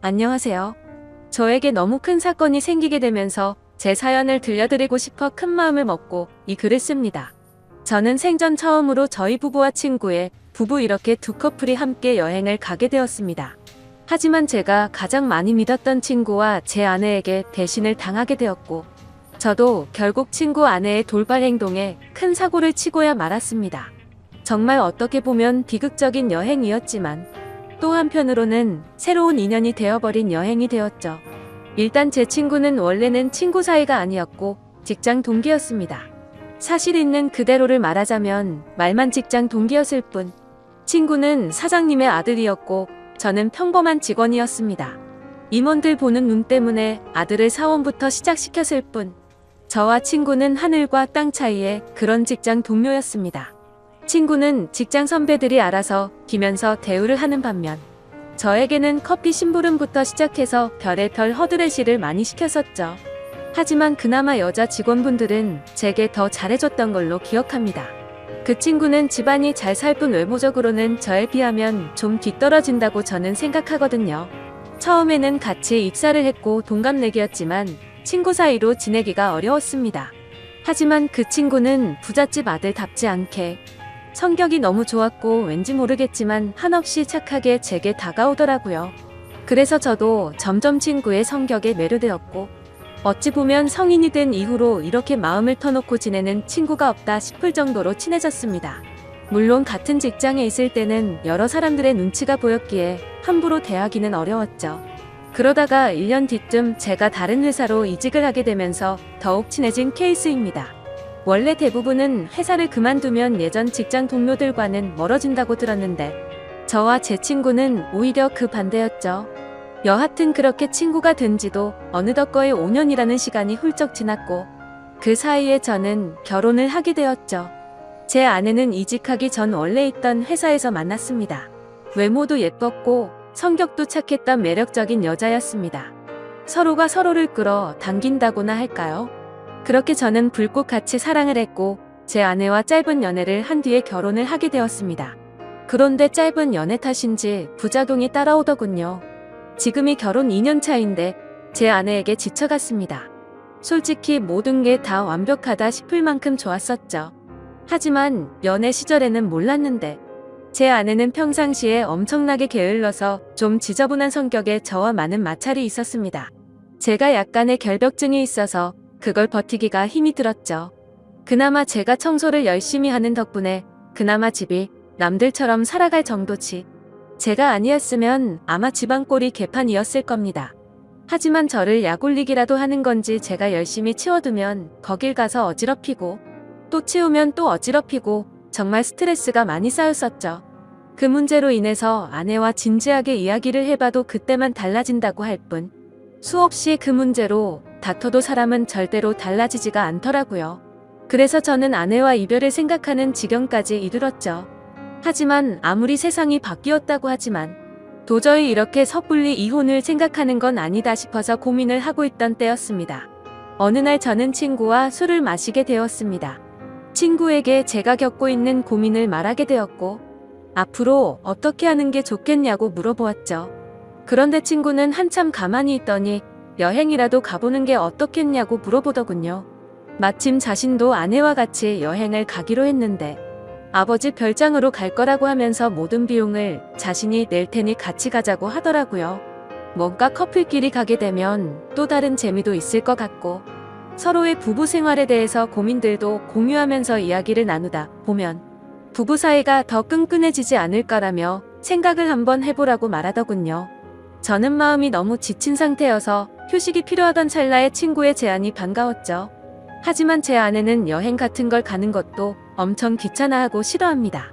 안녕하세요. 저에게 너무 큰 사건이 생기게 되면서 제 사연을 들려드리고 싶어 큰 마음을 먹고 이 글을 씁니다. 저는 생전 처음으로 저희 부부와 친구의 부부 이렇게 두 커플이 함께 여행을 가게 되었습니다. 하지만 제가 가장 많이 믿었던 친구와 제 아내에게 배신을 당하게 되었고, 저도 결국 친구 아내의 돌발 행동에 큰 사고를 치고야 말았습니다. 정말 어떻게 보면 비극적인 여행이었지만 또 한편으로는 새로운 인연이 되어버린 여행이 되었죠. 일단 제 친구는 원래는 친구 사이가 아니었고 직장 동기였습니다. 사실 있는 그대로를 말하자면 말만 직장 동기였을 뿐, 친구는 사장님의 아들이었고 저는 평범한 직원이었습니다. 임원들 보는 눈 때문에 아들을 사원부터 시작시켰을 뿐, 저와 친구는 하늘과 땅 차이의 그런 직장 동료였습니다. 친구는 직장 선배들이 알아서 기면서 대우를 하는 반면, 저에게는 커피 심부름부터 시작해서 별의별 허드렛일을 많이 시켰었죠. 하지만 그나마 여자 직원분들은 제게 더 잘해줬던 걸로 기억합니다. 그 친구는 집안이 잘 살 뿐 외모적으로는 저에 비하면 좀 뒤떨어진다고 저는 생각하거든요. 처음에는 같이 입사를 했고 동갑내기였지만 친구 사이로 지내기가 어려웠습니다. 하지만 그 친구는 부잣집 아들답지 않게 성격이 너무 좋았고 왠지 모르겠지만 한없이 착하게 제게 다가오더라고요. 그래서 저도 점점 친구의 성격에 매료되었고, 어찌 보면 성인이 된 이후로 이렇게 마음을 터놓고 지내는 친구가 없다 싶을 정도로 친해졌습니다. 물론 같은 직장에 있을 때는 여러 사람들의 눈치가 보였기에 함부로 대하기는 어려웠죠. 그러다가 1년 뒤쯤 제가 다른 회사로 이직을 하게 되면서 더욱 친해진 케이스입니다. 원래 대부분은 회사를 그만두면 예전 직장 동료들과는 멀어진다고 들었는데, 저와 제 친구는 오히려 그 반대였죠. 여하튼 그렇게 친구가 된 지도 어느덧 거의 5년이라는 시간이 훌쩍 지났고, 그 사이에 저는 결혼을 하게 되었죠. 제 아내는 이직하기 전 원래 있던 회사에서 만났습니다. 외모도 예뻤고 성격도 착했던 매력적인 여자였습니다. 서로가 서로를 끌어 당긴다고나 할까요? 그렇게 저는 불꽃같이 사랑을 했고 제 아내와 짧은 연애를 한 뒤에 결혼을 하게 되었습니다. 그런데 짧은 연애 탓인지 부작용이 따라오더군요. 지금이 결혼 2년 차인데 제 아내에게 지쳐갔습니다. 솔직히 모든 게 다 완벽하다 싶을 만큼 좋았었죠. 하지만 연애 시절에는 몰랐는데 제 아내는 평상시에 엄청나게 게을러서 좀 지저분한 성격에 저와 많은 마찰이 있었습니다. 제가 약간의 결벽증이 있어서 그걸 버티기가 힘이 들었죠. 그나마 제가 청소를 열심히 하는 덕분에 그나마 집이 남들처럼 살아갈 정도지. 제가 아니었으면 아마 집안 꼴이 개판이었을 겁니다. 하지만 저를 약올리기라도 하는 건지 제가 열심히 치워두면 거길 가서 어지럽히고 또 치우면 또 어지럽히고 정말 스트레스가 많이 쌓였었죠. 그 문제로 인해서 아내와 진지하게 이야기를 해봐도 그때만 달라진다고 할 뿐, 수없이 그 문제로 다퉈도 사람은 절대로 달라지지가 않더라고요. 그래서 저는 아내와 이별을 생각하는 지경까지 이르렀죠. 하지만 아무리 세상이 바뀌었다고 하지만 도저히 이렇게 섣불리 이혼을 생각하는 건 아니다 싶어서 고민을 하고 있던 때였습니다. 어느 날 저는 친구와 술을 마시게 되었습니다. 친구에게 제가 겪고 있는 고민을 말하게 되었고, 앞으로 어떻게 하는 게 좋겠냐고 물어보았죠. 그런데 친구는 한참 가만히 있더니 여행이라도 가보는 게 어떻겠냐고 물어보더군요. 마침 자신도 아내와 같이 여행을 가기로 했는데 아버지 별장으로 갈 거라고 하면서 모든 비용을 자신이 낼 테니 같이 가자고 하더라고요. 뭔가 커플끼리 가게 되면 또 다른 재미도 있을 것 같고, 서로의 부부 생활에 대해서 고민들도 공유하면서 이야기를 나누다 보면 부부 사이가 더 끈끈해지지 않을까라며 생각을 한번 해보라고 말하더군요. 저는 마음이 너무 지친 상태여서 휴식이 필요하던 찰나에 친구의 제안이 반가웠죠. 하지만 제 아내는 여행 같은 걸 가는 것도 엄청 귀찮아하고 싫어합니다.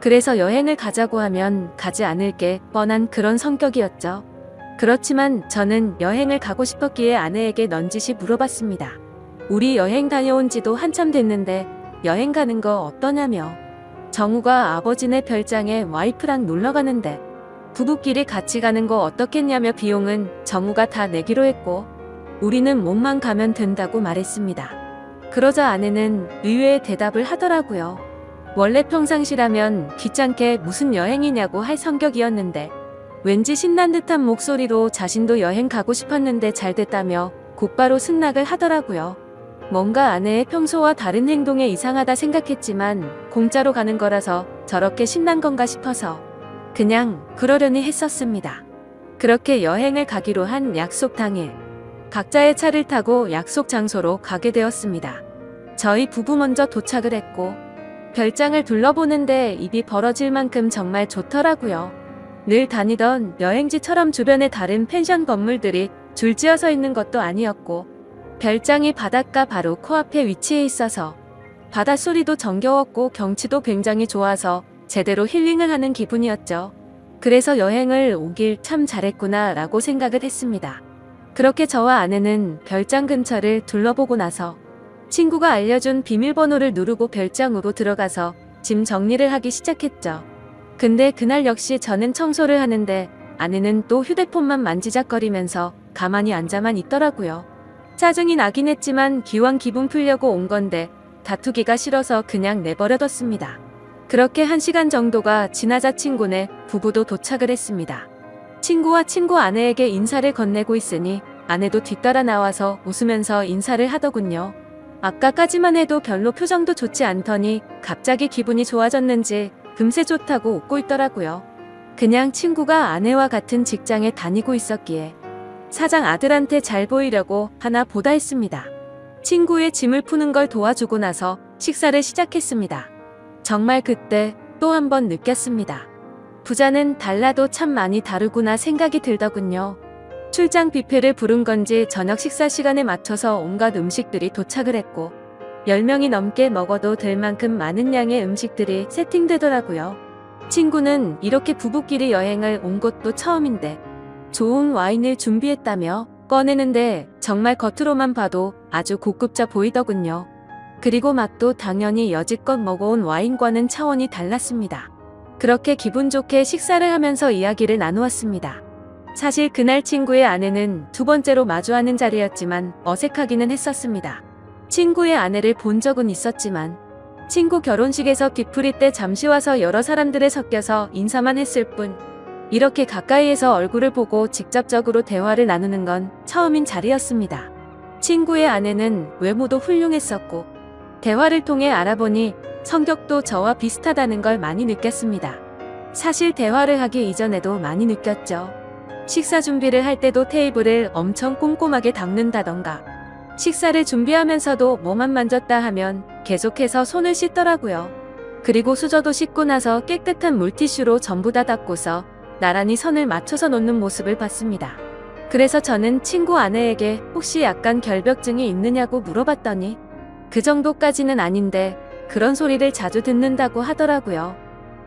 그래서 여행을 가자고 하면 가지 않을 게 뻔한 그런 성격이었죠. 그렇지만 저는 여행을 가고 싶었기에 아내에게 넌지시 물어봤습니다. 우리 여행 다녀온 지도 한참 됐는데 여행 가는 거 어떠냐며. 정우가 아버지네 별장에 와이프랑 놀러 가는데 부부끼리 같이 가는 거 어떻겠냐며 비용은 정우가 다 내기로 했고 우리는 몸만 가면 된다고 말했습니다. 그러자 아내는 의외의 대답을 하더라고요. 원래 평상시라면 귀찮게 무슨 여행이냐고 할 성격이었는데 왠지 신난 듯한 목소리로 자신도 여행 가고 싶었는데 잘 됐다며 곧바로 승낙을 하더라고요. 뭔가 아내의 평소와 다른 행동에 이상하다 생각했지만 공짜로 가는 거라서 저렇게 신난 건가 싶어서 그냥 그러려니 했었습니다. 그렇게 여행을 가기로 한 약속 당일, 각자의 차를 타고 약속 장소로 가게 되었습니다. 저희 부부 먼저 도착을 했고 별장을 둘러보는데 입이 벌어질 만큼 정말 좋더라고요. 늘 다니던 여행지처럼 주변에 다른 펜션 건물들이 줄지어서 있는 것도 아니었고 별장이 바닷가 바로 코앞에 위치해 있어서 바닷소리도 정겨웠고 경치도 굉장히 좋아서 제대로 힐링을 하는 기분이었죠. 그래서 여행을 오길 참 잘했구나 라고 생각을 했습니다. 그렇게 저와 아내는 별장 근처를 둘러보고 나서 친구가 알려준 비밀번호를 누르고 별장으로 들어가서 짐 정리를 하기 시작했죠. 근데 그날 역시 저는 청소를 하는데 아내는 또 휴대폰만 만지작거리면서 가만히 앉아만 있더라고요. 짜증이 나긴 했지만 기왕 기분 풀려고 온 건데 다투기가 싫어서 그냥 내버려뒀습니다. 그렇게 1시간 정도가 지나자 친구네 부부도 도착을 했습니다. 친구와 친구 아내에게 인사를 건네고 있으니 아내도 뒤따라 나와서 웃으면서 인사를 하더군요. 아까까지만 해도 별로 표정도 좋지 않더니 갑자기 기분이 좋아졌는지 금세 좋다고 웃고 있더라고요. 그냥 친구가 아내와 같은 직장에 다니고 있었기에 사장 아들한테 잘 보이려고 하나 보다 했습니다. 친구의 짐을 푸는 걸 도와주고 나서 식사를 시작했습니다. 정말 그때 또 한 번 느꼈습니다. 부자는 달라도 참 많이 다르구나 생각이 들더군요. 출장 뷔페를 부른 건지 저녁 식사 시간에 맞춰서 온갖 음식들이 도착을 했고 10명이 넘게 먹어도 될 만큼 많은 양의 음식들이 세팅되더라고요. 친구는 이렇게 부부끼리 여행을 온 것도 처음인데 좋은 와인을 준비했다며 꺼내는데 정말 겉으로만 봐도 아주 고급져 보이더군요. 그리고 맛도 당연히 여지껏 먹어온 와인과는 차원이 달랐습니다. 그렇게 기분 좋게 식사를 하면서 이야기를 나누었습니다. 사실 그날 친구의 아내는 두 번째로 마주하는 자리였지만 어색하기는 했었습니다. 친구의 아내를 본 적은 있었지만 친구 결혼식에서 뒤풀이 때 잠시 와서 여러 사람들에 섞여서 인사만 했을 뿐 이렇게 가까이에서 얼굴을 보고 직접적으로 대화를 나누는 건 처음인 자리였습니다. 친구의 아내는 외모도 훌륭했었고 대화를 통해 알아보니 성격도 저와 비슷하다는 걸 많이 느꼈습니다. 사실 대화를 하기 이전에도 많이 느꼈죠. 식사 준비를 할 때도 테이블을 엄청 꼼꼼하게 닦는다던가 식사를 준비하면서도 뭐만 만졌다 하면 계속해서 손을 씻더라고요. 그리고 수저도 씻고 나서 깨끗한 물티슈로 전부 다 닦고서 나란히 선을 맞춰서 놓는 모습을 봤습니다. 그래서 저는 친구 아내에게 혹시 약간 결벽증이 있느냐고 물어봤더니 그 정도까지는 아닌데 그런 소리를 자주 듣는다고 하더라고요.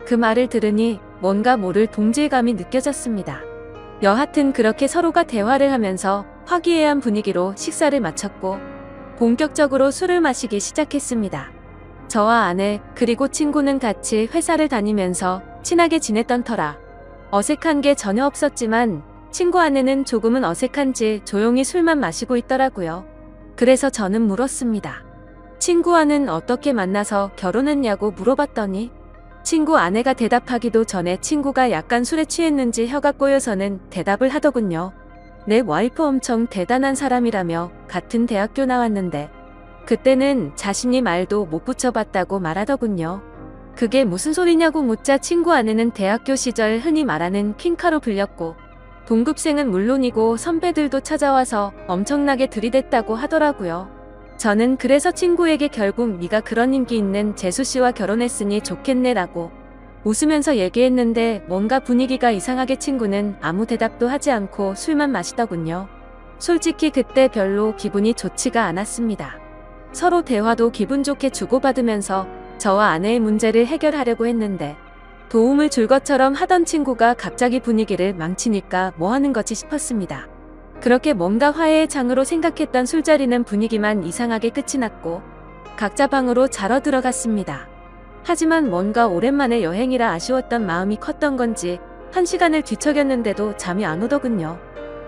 그 말을 들으니 뭔가 모를 동질감이 느껴졌습니다. 여하튼 그렇게 서로가 대화를 하면서 화기애애한 분위기로 식사를 마쳤고 본격적으로 술을 마시기 시작했습니다. 저와 아내 그리고 친구는 같이 회사를 다니면서 친하게 지냈던 터라 어색한 게 전혀 없었지만 친구 아내는 조금은 어색한지 조용히 술만 마시고 있더라고요. 그래서 저는 물었습니다. 친구와는 어떻게 만나서 결혼했냐고 물어봤더니 친구 아내가 대답하기도 전에 친구가 약간 술에 취했는지 혀가 꼬여서는 대답을 하더군요. 내 와이프 엄청 대단한 사람이라며 같은 대학교 나왔는데 그때는 자신이 말도 못 붙여봤다고 말하더군요. 그게 무슨 소리냐고 묻자 친구 아내는 대학교 시절 흔히 말하는 퀸카로 불렸고 동급생은 물론이고 선배들도 찾아와서 엄청나게 들이댔다고 하더라고요. 저는 그래서 친구에게 결국 네가 그런 인기 있는 재수씨와 결혼했으니 좋겠네 라고 웃으면서 얘기했는데 뭔가 분위기가 이상하게 친구는 아무 대답도 하지 않고 술만 마시더군요. 솔직히 그때 별로 기분이 좋지가 않았습니다. 서로 대화도 기분 좋게 주고받으면서 저와 아내의 문제를 해결하려고 했는데 도움을 줄 것처럼 하던 친구가 갑자기 분위기를 망치니까 뭐 하는 거지 싶었습니다. 그렇게 뭔가 화해의 장으로 생각했던 술자리는 분위기만 이상하게 끝이 났고 각자 방으로 자러 들어갔습니다. 하지만 뭔가 오랜만에 여행이라 아쉬웠던 마음이 컸던 건지 1시간을 뒤척였는데도 잠이 안 오더군요.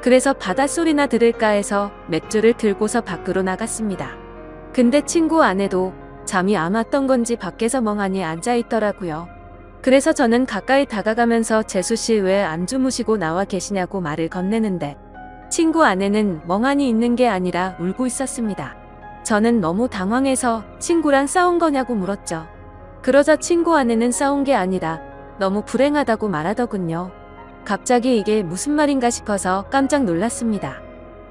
그래서 바닷소리나 들을까 해서 맥주를 들고서 밖으로 나갔습니다. 근데 친구 아내도 잠이 안 왔던 건지 밖에서 멍하니 앉아있더라고요. 그래서 저는 가까이 다가가면서 재수 씨 왜 안 주무시고 나와 계시냐고 말을 건네는데 친구 아내는 멍하니 있는 게 아니라 울고 있었습니다. 저는 너무 당황해서 친구랑 싸운 거냐고 물었죠. 그러자 친구 아내는 싸운 게 아니라 너무 불행하다고 말하더군요. 갑자기 이게 무슨 말인가 싶어서 깜짝 놀랐습니다.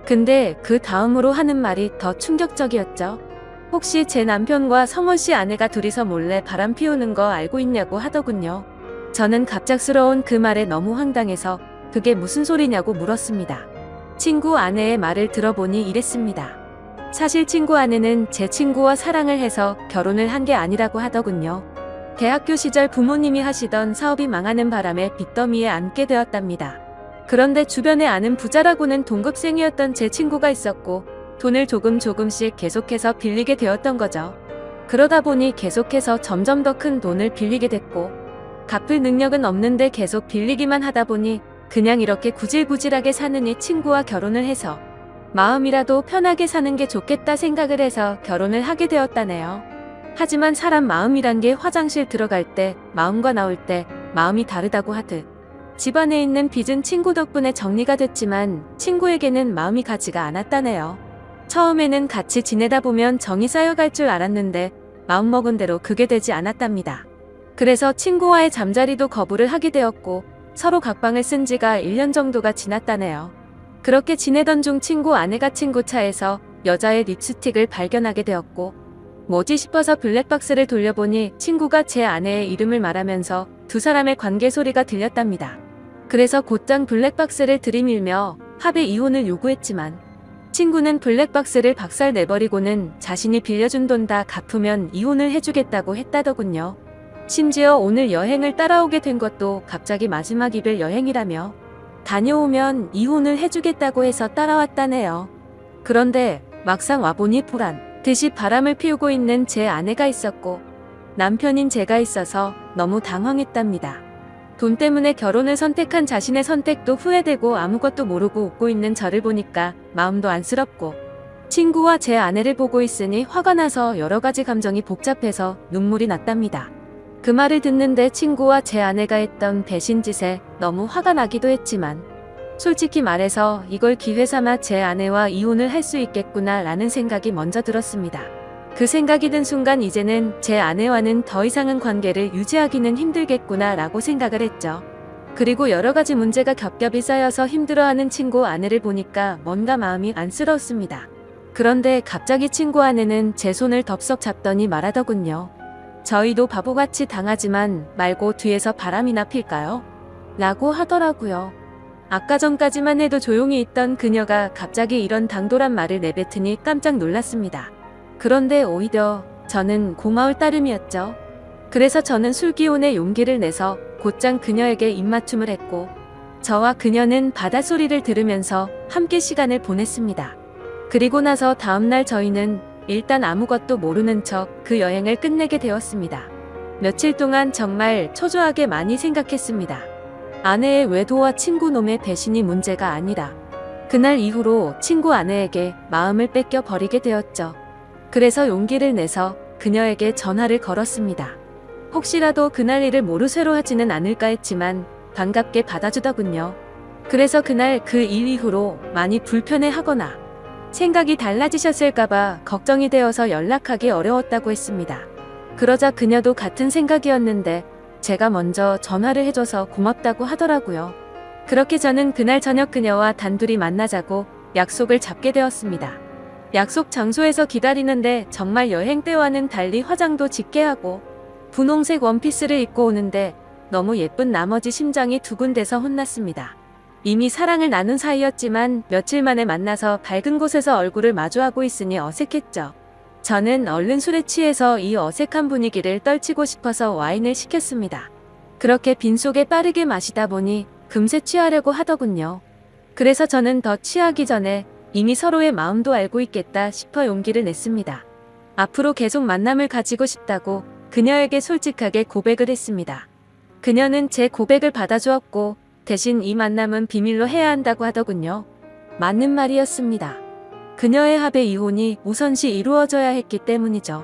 근데 그 다음으로 하는 말이 더 충격적이었죠. 혹시 제 남편과 성원 씨 아내가 둘이서 몰래 바람 피우는 거 알고 있냐고 하더군요. 저는 갑작스러운 그 말에 너무 황당해서 그게 무슨 소리냐고 물었습니다. 친구 아내의 말을 들어보니 이랬습니다. 사실 친구 아내는 제 친구와 사랑을 해서 결혼을 한 게 아니라고 하더군요. 대학교 시절 부모님이 하시던 사업이 망하는 바람에 빚더미에 앉게 되었답니다. 그런데 주변에 아는 부자라고는 동급생이었던 제 친구가 있었고 돈을 조금씩 계속해서 빌리게 되었던 거죠. 그러다 보니 계속해서 점점 더 큰 돈을 빌리게 됐고 갚을 능력은 없는데 계속 빌리기만 하다 보니 그냥 이렇게 구질구질하게 사는 이 친구와 결혼을 해서 마음이라도 편하게 사는 게 좋겠다 생각을 해서 결혼을 하게 되었다네요. 하지만 사람 마음이란 게 화장실 들어갈 때 마음과 나올 때 마음이 다르다고 하듯 집안에 있는 빚은 친구 덕분에 정리가 됐지만 친구에게는 마음이 가지가 않았다네요. 처음에는 같이 지내다 보면 정이 쌓여갈 줄 알았는데 마음먹은 대로 그게 되지 않았답니다. 그래서 친구와의 잠자리도 거부를 하게 되었고 서로 각방을 쓴 지가 1년 정도가 지났다네요. 그렇게 지내던 중 친구 아내가 친구 차에서 여자의 립스틱을 발견하게 되었고 뭐지 싶어서 블랙박스를 돌려보니 친구가 제 아내의 이름을 말하면서 두 사람의 관계 소리가 들렸답니다. 그래서 곧장 블랙박스를 들이밀며 합의 이혼을 요구했지만 친구는 블랙박스를 박살 내버리고는 자신이 빌려준 돈 다 갚으면 이혼을 해주겠다고 했다더군요. 심지어 오늘 여행을 따라오게 된 것도 갑자기 마지막 이별 여행이라며 다녀오면 이혼을 해주겠다고 해서 따라왔다네요. 그런데 막상 와보니 보란 듯이 바람을 피우고 있는 제 아내가 있었고 남편인 제가 있어서 너무 당황했답니다. 돈 때문에 결혼을 선택한 자신의 선택도 후회되고 아무것도 모르고 웃고 있는 저를 보니까 마음도 안쓰럽고 친구와 제 아내를 보고 있으니 화가 나서 여러 가지 감정이 복잡해서 눈물이 났답니다. 그 말을 듣는데 친구와 제 아내가 했던 배신짓에 너무 화가 나기도 했지만 솔직히 말해서 이걸 기회 삼아 제 아내와 이혼을 할 수 있겠구나 라는 생각이 먼저 들었습니다. 그 생각이 든 순간 이제는 제 아내와는 더 이상은 관계를 유지하기는 힘들겠구나 라고 생각을 했죠. 그리고 여러 가지 문제가 겹겹이 쌓여서 힘들어하는 친구 아내를 보니까 뭔가 마음이 안쓰러웠습니다. 그런데 갑자기 친구 아내는 제 손을 덥석 잡더니 말하더군요. 저희도 바보같이 당하지만 말고 뒤에서 바람이나 필까요? 라고 하더라고요. 아까 전까지만 해도 조용히 있던 그녀가 갑자기 이런 당돌한 말을 내뱉으니 깜짝 놀랐습니다. 그런데 오히려 저는 고마울 따름이었죠. 그래서 저는 술기운에 용기를 내서 곧장 그녀에게 입맞춤을 했고 저와 그녀는 바닷소리를 들으면서 함께 시간을 보냈습니다. 그리고 나서 다음날 저희는 일단 아무것도 모르는 척 그 여행을 끝내게 되었습니다. 며칠 동안 정말 초조하게 많이 생각했습니다. 아내의 외도와 친구놈의 배신이 문제가 아니라 그날 이후로 친구 아내에게 마음을 뺏겨 버리게 되었죠. 그래서 용기를 내서 그녀에게 전화를 걸었습니다. 혹시라도 그날 일을 모르쇠로 하지는 않을까 했지만 반갑게 받아주더군요. 그래서 그날 그 일 이후로 많이 불편해하거나 생각이 달라지셨을까봐 걱정이 되어서 연락하기 어려웠다고 했습니다. 그러자 그녀도 같은 생각이었는데 제가 먼저 전화를 해줘서 고맙다고 하더라고요. 그렇게 저는 그날 저녁 그녀와 단둘이 만나자고 약속을 잡게 되었습니다. 약속 장소에서 기다리는데 정말 여행 때와는 달리 화장도 짙게 하고 분홍색 원피스를 입고 오는데 너무 예쁜 나머지 심장이 두근대서 혼났습니다. 이미 사랑을 나눈 사이였지만 며칠 만에 만나서 밝은 곳에서 얼굴을 마주하고 있으니 어색했죠. 저는 얼른 술에 취해서 이 어색한 분위기를 떨치고 싶어서 와인을 시켰습니다. 그렇게 빈속에 빠르게 마시다 보니 금세 취하려고 하더군요. 그래서 저는 더 취하기 전에 이미 서로의 마음도 알고 있겠다 싶어 용기를 냈습니다. 앞으로 계속 만남을 가지고 싶다고 그녀에게 솔직하게 고백을 했습니다. 그녀는 제 고백을 받아주었고 대신 이 만남은 비밀로 해야 한다고 하더군요. 맞는 말이었습니다. 그녀의 합의 이혼이 우선시 이루어져야 했기 때문이죠.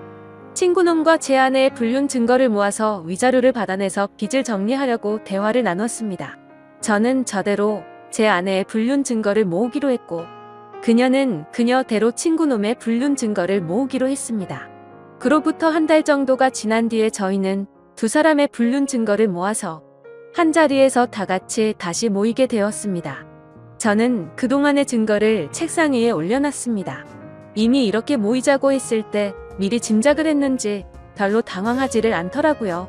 친구놈과 제 아내의 불륜 증거를 모아서 위자료를 받아내서 빚을 정리하려고 대화를 나눴습니다. 저는 저대로 제 아내의 불륜 증거를 모으기로 했고, 그녀는 그녀대로 친구놈의 불륜 증거를 모으기로 했습니다. 그로부터 한 달 정도가 지난 뒤에 저희는 두 사람의 불륜 증거를 모아서 한 자리에서 다 같이 다시 모이게 되었습니다. 저는 그동안의 증거를 책상 위에 올려놨습니다. 이미 이렇게 모이자고 했을 때 미리 짐작을 했는지 별로 당황하지를 않더라고요.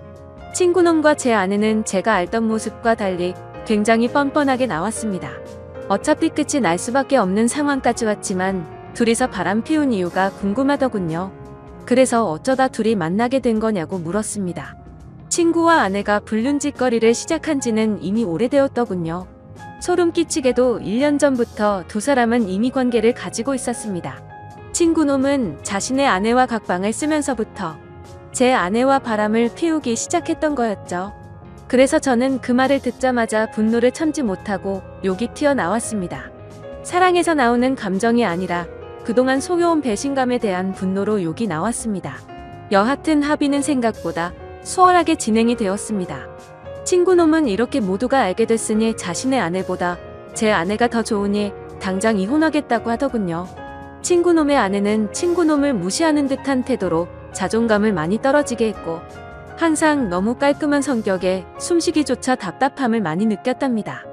친구놈과 제 아내는 제가 알던 모습과 달리 굉장히 뻔뻔하게 나왔습니다. 어차피 끝이 날 수밖에 없는 상황까지 왔지만 둘이서 바람 피운 이유가 궁금하더군요. 그래서 어쩌다 둘이 만나게 된 거냐고 물었습니다. 친구와 아내가 불륜짓거리를 시작한 지는 이미 오래되었더군요. 소름 끼치게도 1년 전부터 두 사람은 이미 관계를 가지고 있었습니다. 친구놈은 자신의 아내와 각방을 쓰면서부터 제 아내와 바람을 피우기 시작했던 거였죠. 그래서 저는 그 말을 듣자마자 분노를 참지 못하고 욕이 튀어나왔습니다. 사랑에서 나오는 감정이 아니라 그동안 속여온 배신감에 대한 분노로 욕이 나왔습니다. 여하튼 합의는 생각보다 수월하게 진행이 되었습니다. 친구놈은 이렇게 모두가 알게 됐으니 자신의 아내보다 제 아내가 더 좋으니 당장 이혼하겠다고 하더군요. 친구놈의 아내는 친구놈을 무시하는 듯한 태도로 자존감을 많이 떨어지게 했고, 항상 너무 깔끔한 성격에 숨쉬기조차 답답함을 많이 느꼈답니다.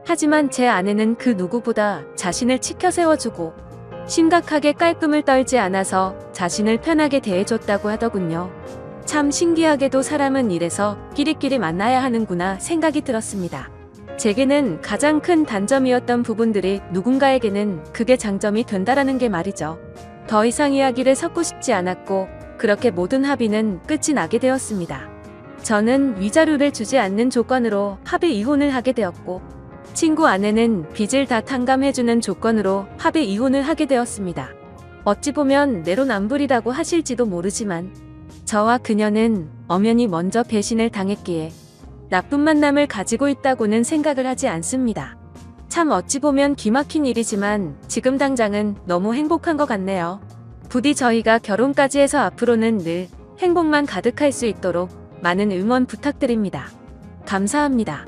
하지만 제 아내는 그 누구보다 자신을 치켜 세워주고 심각하게 깔끔을 떨지 않아서 자신을 편하게 대해줬다고 하더군요. 참 신기하게도 사람은 이래서 끼리끼리 만나야 하는구나 생각이 들었습니다. 제게는 가장 큰 단점이었던 부분들이 누군가에게는 그게 장점이 된다라는 게 말이죠. 더 이상 이야기를 섞고 싶지 않았고, 그렇게 모든 합의는 끝이 나게 되었습니다. 저는 위자료를 주지 않는 조건으로 합의 이혼을 하게 되었고, 친구 아내는 빚을 다 탕감해주는 조건으로 합의 이혼을 하게 되었습니다. 어찌 보면 내로남불이라고 하실지도 모르지만 저와 그녀는 엄연히 먼저 배신을 당했기에 나쁜 만남을 가지고 있다고는 생각을 하지 않습니다. 참 어찌 보면 기막힌 일이지만 지금 당장은 너무 행복한 것 같네요. 부디 저희가 결혼까지 해서 앞으로는 늘 행복만 가득할 수 있도록 많은 응원 부탁드립니다. 감사합니다.